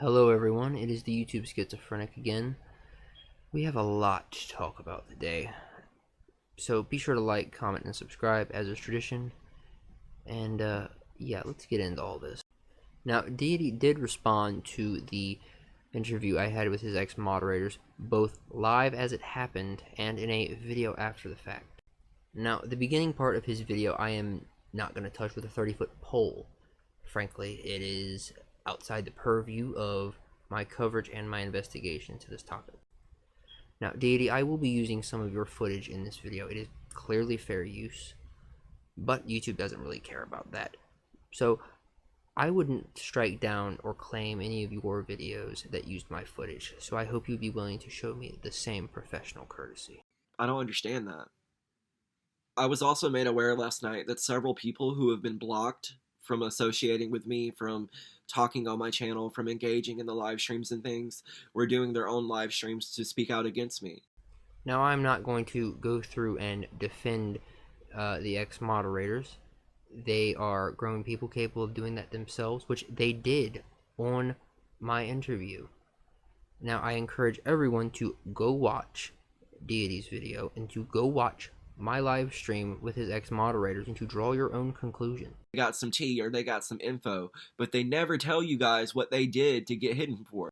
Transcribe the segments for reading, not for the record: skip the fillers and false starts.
Hello everyone, it is the YouTube Schizophrenic again. We have a lot to talk about today, so be sure to like, comment, and subscribe as is tradition. And yeah, let's get into all this. Now, Deity did respond to the interview I had with his ex-moderators, both live as it happened and in a video after the fact. Now, the beginning part of his video I am not going to touch with a 30-foot pole. Frankly, it is outside the purview of my coverage and my investigation to this topic. Now, Deity, I will be using some of your footage in this video. It is clearly fair use, but YouTube doesn't really care about that. So, I wouldn't strike down or claim any of your videos that used my footage, so I hope you'd be willing to show me the same professional courtesy. I don't understand that. I was also made aware last night that several people who have been blocked from associating with me, from talking on my channel, from engaging in the live streams and things, were doing their own live streams to speak out against me. Now, I'm not going to go through and defend the ex-moderators. They are grown people capable of doing that themselves, which they did on my interview. Now, I encourage everyone to go watch Deity's video and to go watch my live stream with his ex-moderators and to draw your own conclusion. They got some tea or they got some info, but they never tell you guys what they did to get hidden for.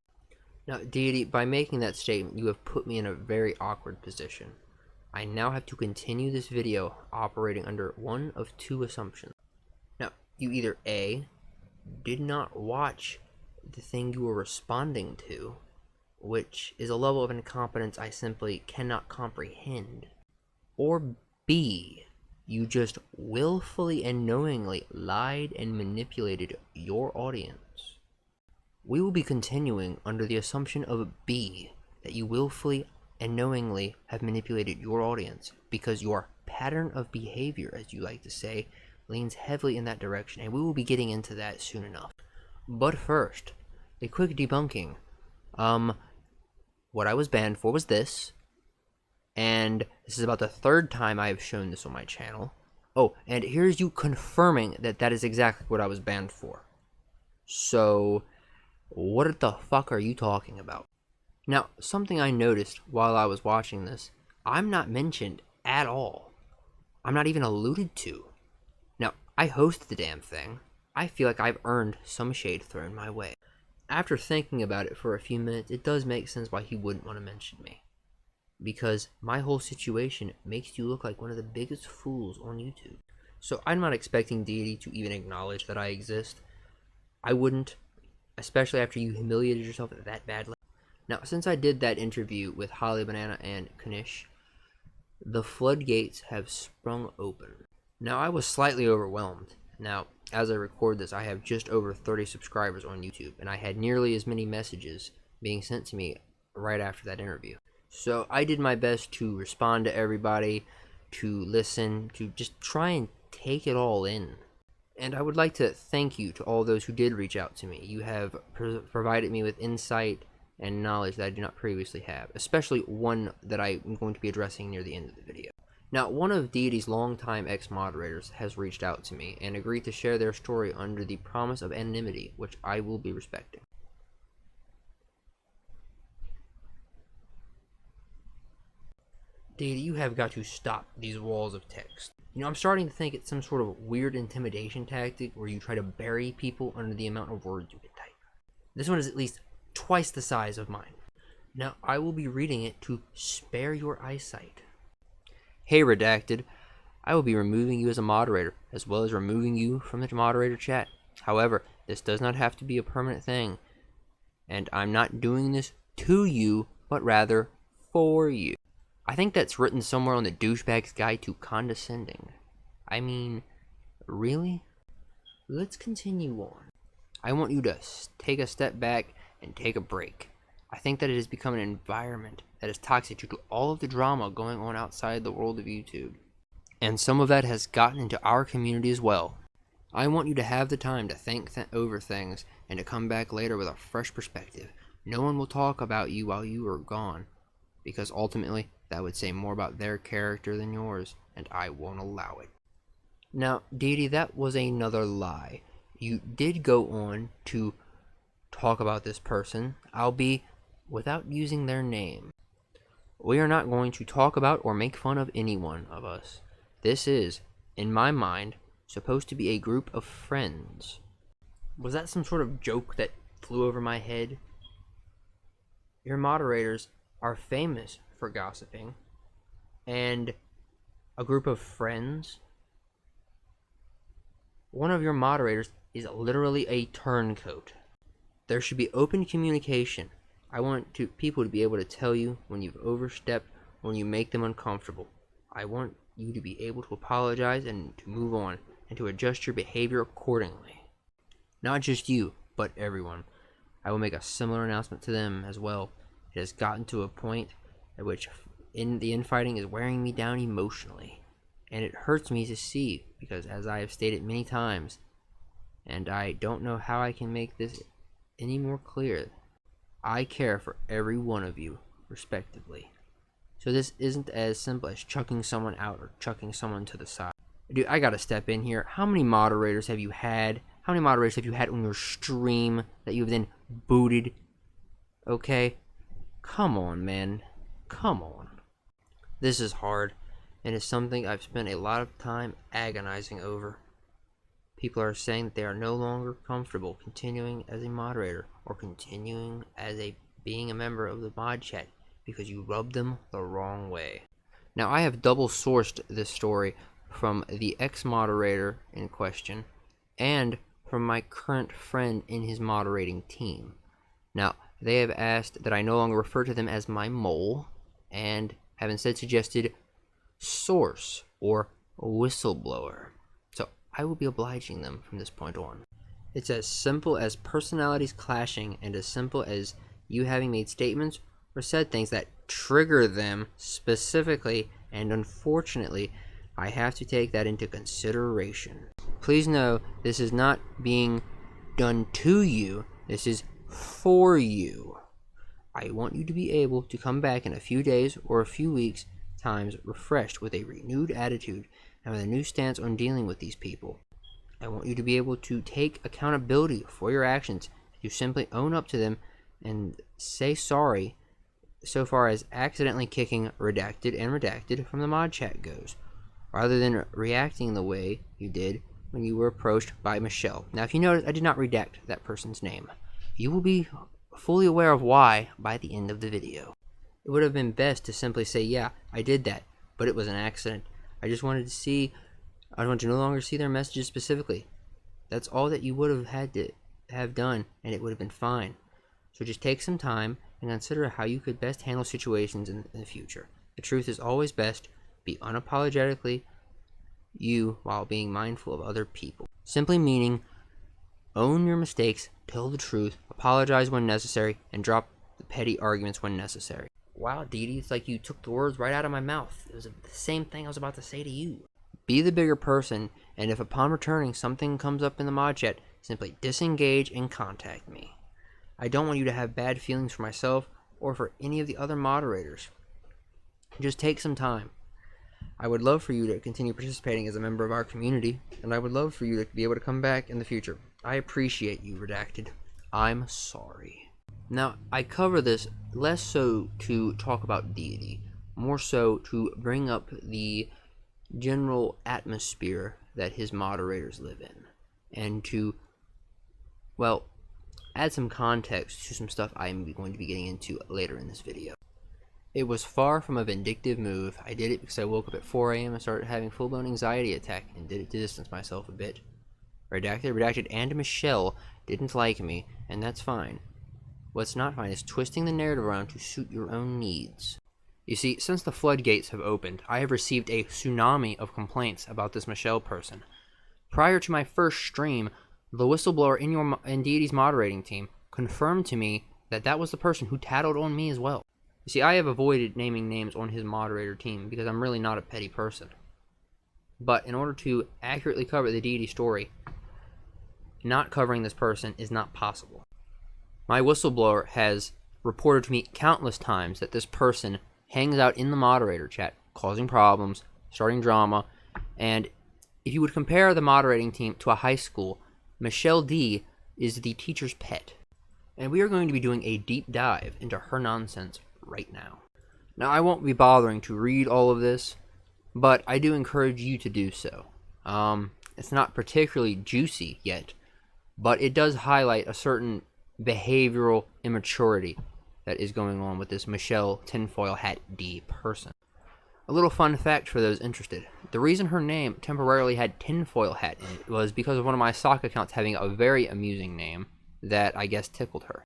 Now, Deity, by making that statement, you have put me in a very awkward position. I now have to continue this video operating under one of two assumptions. Now, you either A, did not watch the thing you were responding to, which is a level of incompetence I simply cannot comprehend, or B, you just willfully and knowingly lied and manipulated your audience. We will be continuing under the assumption of B, that you willfully and knowingly have manipulated your audience, because your pattern of behavior, as you like to say, leans heavily in that direction, and we will be getting into that soon enough. But first, a quick debunking. What I was banned for was this, and this is about the third time I have shown this on my channel. Oh, and here's you confirming that that is exactly what I was banned for. So, what the fuck are you talking about? Now, something I noticed while I was watching this, I'm not mentioned at all. I'm not even alluded to. Now, I host the damn thing. I feel like I've earned some shade thrown my way. After thinking about it for a few minutes, it does make sense why he wouldn't want to mention me. Because my whole situation makes you look like one of the biggest fools on YouTube. So I'm not expecting Deity to even acknowledge that I exist. I wouldn't, especially after you humiliated yourself that badly. Now, since I did that interview with Holly Banana and Kanish, the floodgates have sprung open. Now, I was slightly overwhelmed. Now, as I record this, I have just over 30 subscribers on YouTube, and I had nearly as many messages being sent to me right after that interview. So I did my best to respond to everybody, to listen, to just try and take it all in. And I would like to thank you to all those who did reach out to me. You have provided me with insight and knowledge that I did not previously have, especially one that I'm going to be addressing near the end of the video. Now, one of Deity's longtime ex-moderators has reached out to me and agreed to share their story under the promise of anonymity, which I will be respecting. Deity, you have got to stop these walls of text. You know, I'm starting to think it's some sort of weird intimidation tactic where you try to bury people under the amount of words you can type. This one is at least twice the size of mine. Now, I will be reading it to spare your eyesight. Hey, Redacted, I will be removing you as a moderator, as well as removing you from the moderator chat. However, this does not have to be a permanent thing, and I'm not doing this to you, but rather for you. I think that's written somewhere on the Douchebag's Guide to Condescending. I mean, really? Let's continue on. I want you to take a step back and take a break. I think that it has become an environment that is toxic due to all of the drama going on outside the world of YouTube. And some of that has gotten into our community as well. I want you to have the time to think over things and to come back later with a fresh perspective. No one will talk about you while you are gone, because ultimately that would say more about their character than yours, and I won't allow it. Now, Deity, that was another lie. You did go on to talk about this person, I'll be without using their name. We are not going to talk about or make fun of any one of us. This is, in my mind, supposed to be a group of friends. Was that some sort of joke that flew over my head? Your moderators are famous for gossiping, and a group of friends? One of your moderators is literally a turncoat. There should be open communication. I want people to be able to tell you when you've overstepped, when you make them uncomfortable. I want you to be able to apologize and to move on and to adjust your behavior accordingly. Not just you, but everyone. I will make a similar announcement to them as well. It has gotten to a point at which the infighting is wearing me down emotionally. And it hurts me to see, because as I have stated many times, and I don't know how I can make this any more clear, I care for every one of you, respectively. So this isn't as simple as chucking someone out or chucking someone to the side. Dude, I gotta step in here. How many moderators have you had? How many moderators have you had on your stream that you've then booted? Okay? Come on, man. Come on. This is hard, and it's something I've spent a lot of time agonizing over. People are saying that they are no longer comfortable continuing as a moderator or continuing as being a member of the mod chat because you rubbed them the wrong way. Now, I have double sourced this story from the ex-moderator in question and from my current friend in his moderating team. Now, they have asked that I no longer refer to them as my mole and have instead suggested source or whistleblower. So I will be obliging them from this point on. It's as simple as personalities clashing and as simple as you having made statements or said things that trigger them specifically, and unfortunately, I have to take that into consideration. Please know this is not being done to you, this is for you. I want you to be able to come back in a few days or a few weeks times refreshed with a renewed attitude and with a new stance on dealing with these people. I want you to be able to take accountability for your actions. You simply own up to them and say sorry so far as accidentally kicking redacted from the mod chat goes, rather than reacting the way you did when you were approached by Michelle. Now, if you notice, I did not redact that person's name. You will be fully aware of why by the end of the video. It would have been best to simply say, yeah, I did that, but it was an accident. I want to no longer see their messages specifically. That's all that you would have had to have done, and it would have been fine. So just take some time and consider how you could best handle situations in the future. The truth is always best. Be unapologetically you while being mindful of other people. Simply meaning, own your mistakes, tell the truth, apologize when necessary, and drop the petty arguments when necessary. Wow, Deity, it's like you took the words right out of my mouth. It was the same thing I was about to say to you. Be the bigger person, and if upon returning something comes up in the mod chat, simply disengage and contact me. I don't want you to have bad feelings for myself or for any of the other moderators. Just take some time. I would love for you to continue participating as a member of our community, and I would love for you to be able to come back in the future. I appreciate you, Redacted. I'm sorry. Now, I cover this less so to talk about Deity, more so to bring up the general atmosphere that his moderators live in, and to, well, add some context to some stuff I'm going to be getting into later in this video. It was far from a vindictive move. I did it because I woke up at 4 a.m. and started having full-blown anxiety attack, and did it to distance myself a bit. Redacted, and Michelle didn't like me, and that's fine. What's not fine is twisting the narrative around to suit your own needs. You see, since the floodgates have opened, I have received a tsunami of complaints about this Michelle person. Prior to my first stream, the whistleblower in Deity's moderating team confirmed to me that that was the person who tattled on me as well. You see, I have avoided naming names on his moderator team because I'm really not a petty person. But in order to accurately cover the Deity story, not covering this person is not possible. My whistleblower has reported to me countless times that this person hangs out in the moderator chat, causing problems, starting drama, and if you would compare the moderating team to a high school, Michelle D is the teacher's pet. and we are going to be doing a deep dive into her nonsense right now. Now, I won't be bothering to read all of this, but I do encourage you to do so. It's not particularly juicy yet, but it does highlight a certain behavioral immaturity that is going on with this Michelle Tinfoil Hat D person. A little fun fact for those interested. The reason her name temporarily had tinfoil hat in it was because of one of my sock accounts having a very amusing name that I guess tickled her.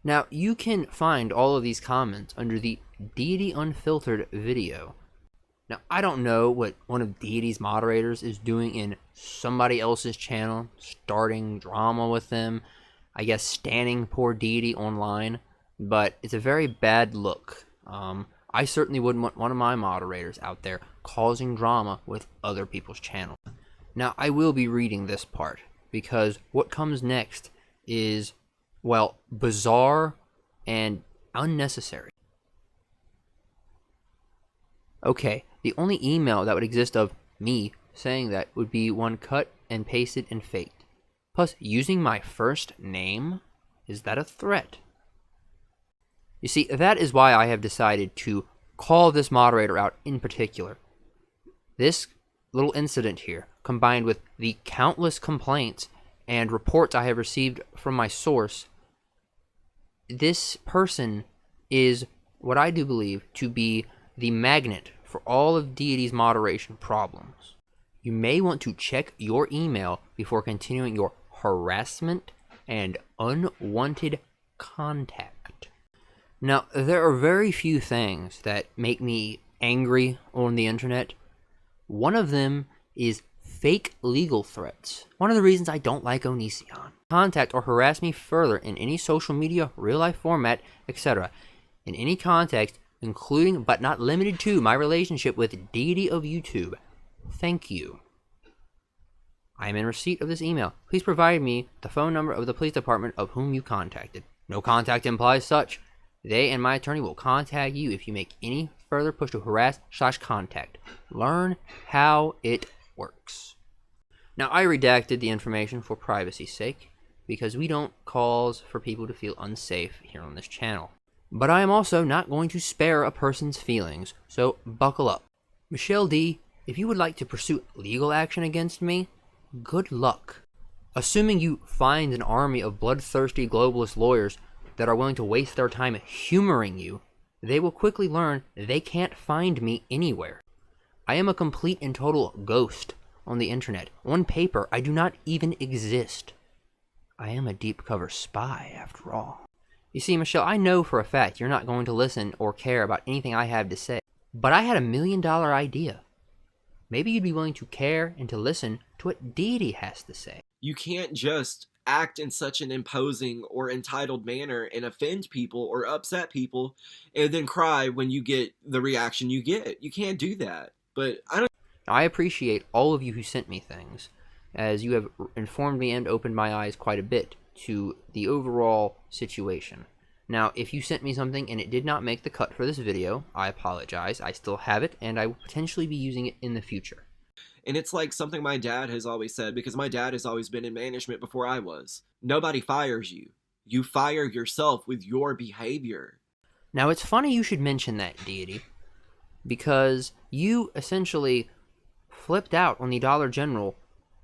Now, you can find all of these comments under the Deity Unfiltered video. Now, I don't know what one of Deity's moderators is doing in somebody else's channel, starting drama with them, I guess standing poor Deity online, but it's a very bad look. I certainly wouldn't want one of my moderators out there causing drama with other people's channels. Now, I will be reading this part, because what comes next is, well, bizarre and unnecessary. Okay, the only email that would exist of me saying that would be one cut and pasted and faked. Plus, using my first name? Is that a threat? You see, that is why I have decided to call this moderator out in particular. This little incident here, combined with the countless complaints and reports I have received from my source, this person is what I do believe to be the magnet for all of Deity's moderation problems. You may want to check your email before continuing your harassment and unwanted contact. Now, there are very few things that make me angry on the internet. One of them is fake legal threats. One of the reasons I don't like Onision. Contact or harass me further in any social media, real-life format, etc. in any context, including but not limited to my relationship with Deity of YouTube. Thank you. I am in receipt of this email. Please provide me the phone number of the police department of whom you contacted. No contact implies such. They and my attorney will contact you if you make any further push to harass/contact. Learn how it works. Now, I redacted the information for privacy's sake, because we don't cause for people to feel unsafe here on this channel. But I am also not going to spare a person's feelings, so buckle up. Michelle D, if you would like to pursue legal action against me, good luck. Assuming you find an army of bloodthirsty globalist lawyers that are willing to waste their time humoring you, they will quickly learn they can't find me anywhere. I am a complete and total ghost on the internet. On paper, I do not even exist. I am a deep cover spy, after all. You see, Michelle, I know for a fact you're not going to listen or care about anything I have to say, but I had $1 million idea. Maybe you'd be willing to care and to listen to what Deity has to say. You can't just act in such an imposing or entitled manner and offend people or upset people and then cry when you get the reaction you get. You can't do that. But I appreciate all of you who sent me things, as you have informed me and opened my eyes quite a bit to the overall situation. Now, if you sent me something and it did not make the cut for this video, I apologize. I still have it, and I will potentially be using it in the future. And it's like something my dad has always said, because my dad has always been in management before I was. Nobody fires you. You fire yourself with your behavior. Now, it's funny you should mention that, Deity, because you essentially flipped out on the Dollar General,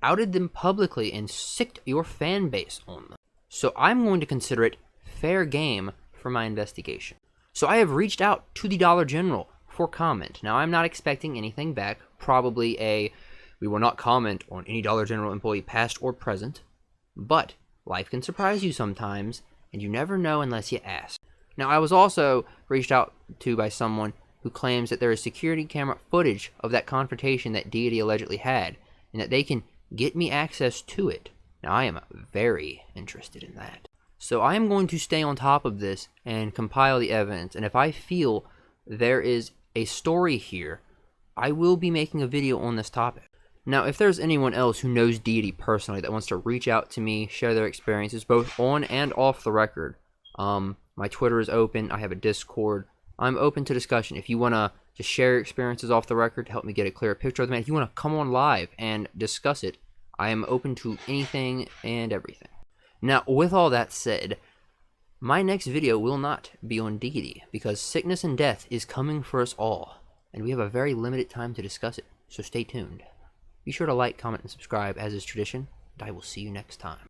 outed them publicly, and sicked your fan base on them. So I'm going to consider it fair game for my investigation. So I have reached out to the Dollar General for comment. Now, I'm not expecting anything back. Probably we will not comment on any Dollar General employee past or present. But life can surprise you sometimes, and you never know unless you ask. Now, I was also reached out to by someone who claims that there is security camera footage of that confrontation that Deity allegedly had, and that they can get me access to it. Now, I am very interested in that. So I am going to stay on top of this and compile the evidence, and if I feel there is a story here, I will be making a video on this topic. Now, if there's anyone else who knows Deity personally that wants to reach out to me, share their experiences, both on and off the record, my Twitter is open, I have a Discord, I'm open to discussion. If you want to just share your experiences off the record to help me get a clearer picture of the man, if you want to come on live and discuss it, I am open to anything and everything. Now, with all that said, My next video will not be on Deity, because sickness and death is coming for us all, and we have a very limited time to discuss it, so stay tuned. Be sure to like, comment, and subscribe as is tradition, and I will see you next time.